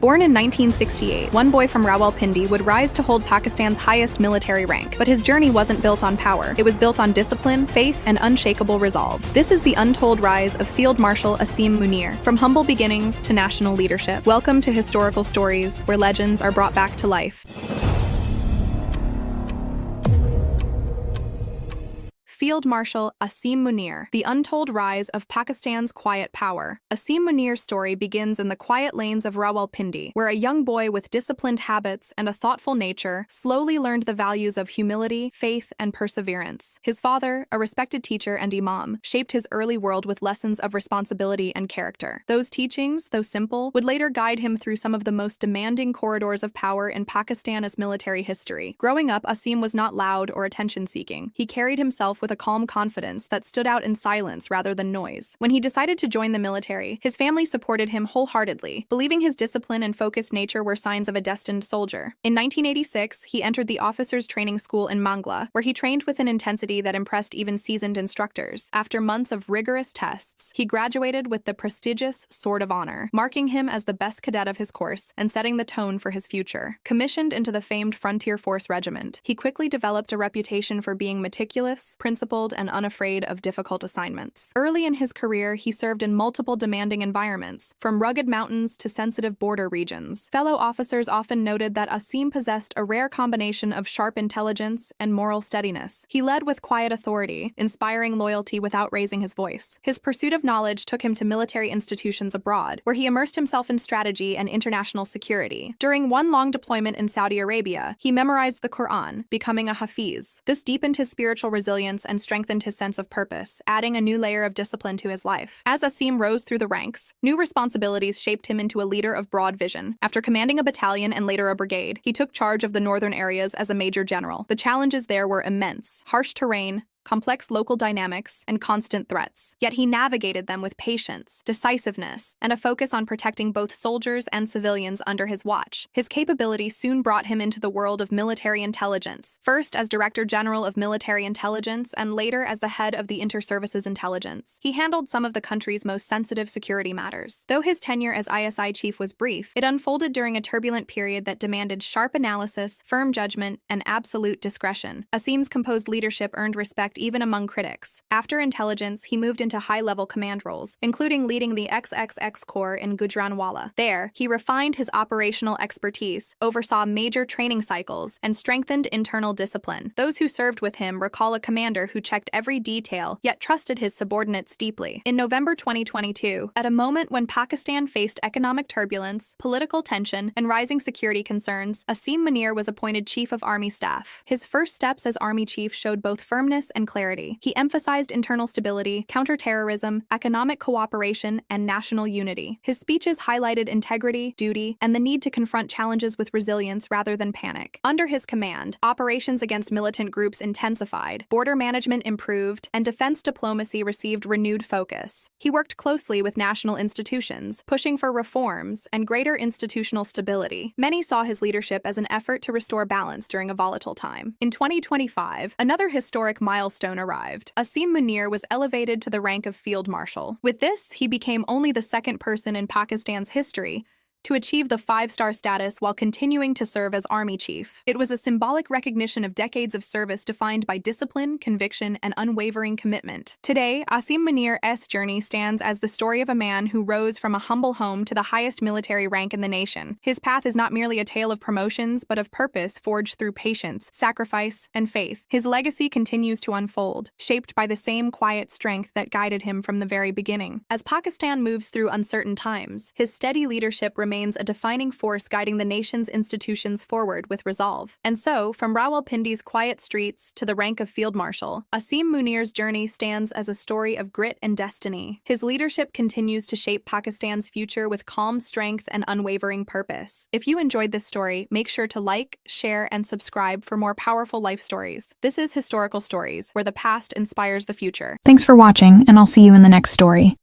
Born in 1968, one boy from Rawalpindi would rise to hold Pakistan's highest military rank. But his journey wasn't built on power. It was built on discipline, faith, and unshakable resolve. This is the untold rise of Field Marshal Asim Munir. From humble beginnings to national leadership. Welcome to historical stories where legends are brought back to life. Field Marshal Asim Munir, the untold rise of Pakistan's quiet power. Asim Munir's story begins in the quiet lanes of Rawalpindi, where a young boy with disciplined habits and a thoughtful nature slowly learned the values of humility, faith, and perseverance. His father, a respected teacher and imam, shaped his early world with lessons of responsibility and character. Those teachings, though simple, would later guide him through some of the most demanding corridors of power in Pakistan's military history. Growing up, Asim was not loud or attention-seeking. He carried himself with a calm confidence that stood out in silence rather than noise. When he decided to join the military, his family supported him wholeheartedly, believing his discipline and focused nature were signs of a destined soldier. In 1986, he entered the officers' training school in Mangla, where he trained with an intensity that impressed even seasoned instructors. After months of rigorous tests, he graduated with the prestigious Sword of Honor, marking him as the best cadet of his course and setting the tone for his future. Commissioned into the famed Frontier Force Regiment, he quickly developed a reputation for being meticulous, principled, and unafraid of difficult assignments. Early in his career, he served in multiple demanding environments, from rugged mountains to sensitive border regions. Fellow officers often noted that Asim possessed a rare combination of sharp intelligence and moral steadiness. He led with quiet authority, inspiring loyalty without raising his voice. His pursuit of knowledge took him to military institutions abroad, where he immersed himself in strategy and international security. During one long deployment in Saudi Arabia, he memorized the Quran, becoming a Hafiz. This deepened his spiritual resilience and strengthened his sense of purpose, adding a new layer of discipline to his life. As Asim rose through the ranks, new responsibilities shaped him into a leader of broad vision. After commanding a battalion and later a brigade, he took charge of the northern areas as a major general. The challenges there were immense: harsh terrain, complex local dynamics, and constant threats. Yet he navigated them with patience, decisiveness, and a focus on protecting both soldiers and civilians under his watch. His capability soon brought him into the world of military intelligence, first as Director General of Military Intelligence and later as the head of the Inter-Services Intelligence. He handled some of the country's most sensitive security matters. Though his tenure as ISI chief was brief, it unfolded during a turbulent period that demanded sharp analysis, firm judgment, and absolute discretion. Asim's composed leadership earned respect even among critics. After intelligence, he moved into high-level command roles, including leading the XXX Corps in Gujranwala. There, he refined his operational expertise, oversaw major training cycles, and strengthened internal discipline. Those who served with him recall a commander who checked every detail, yet trusted his subordinates deeply. In November 2022, at a moment when Pakistan faced economic turbulence, political tension, and rising security concerns, Asim Munir was appointed Chief of Army Staff. His first steps as Army Chief showed both firmness and clarity. He emphasized internal stability, counterterrorism, economic cooperation, and national unity. His speeches highlighted integrity, duty, and the need to confront challenges with resilience rather than panic. Under his command, operations against militant groups intensified, border management improved, and defense diplomacy received renewed focus. He worked closely with national institutions, pushing for reforms and greater institutional stability. Many saw his leadership as an effort to restore balance during a volatile time. In 2025, another historic milestone arrived. Asim Munir was elevated to the rank of Field Marshal. With this, he became only the second person in Pakistan's history to achieve the 5-star status while continuing to serve as Army Chief. It was a symbolic recognition of decades of service defined by discipline, conviction, and unwavering commitment. Today, Asim Munir's journey stands as the story of a man who rose from a humble home to the highest military rank in the nation. His path is not merely a tale of promotions, but of purpose forged through patience, sacrifice, and faith. His legacy continues to unfold, shaped by the same quiet strength that guided him from the very beginning. As Pakistan moves through uncertain times, his steady leadership remains a defining force guiding the nation's institutions forward with resolve. And so, from Rawalpindi's quiet streets to the rank of Field Marshal, Asim Munir's journey stands as a story of grit and destiny. His leadership continues to shape Pakistan's future with calm strength and unwavering purpose. If you enjoyed this story, make sure to like, share, and subscribe for more powerful life stories. This is Historical Stories, where the past inspires the future. Thanks for watching, and I'll see you in the next story.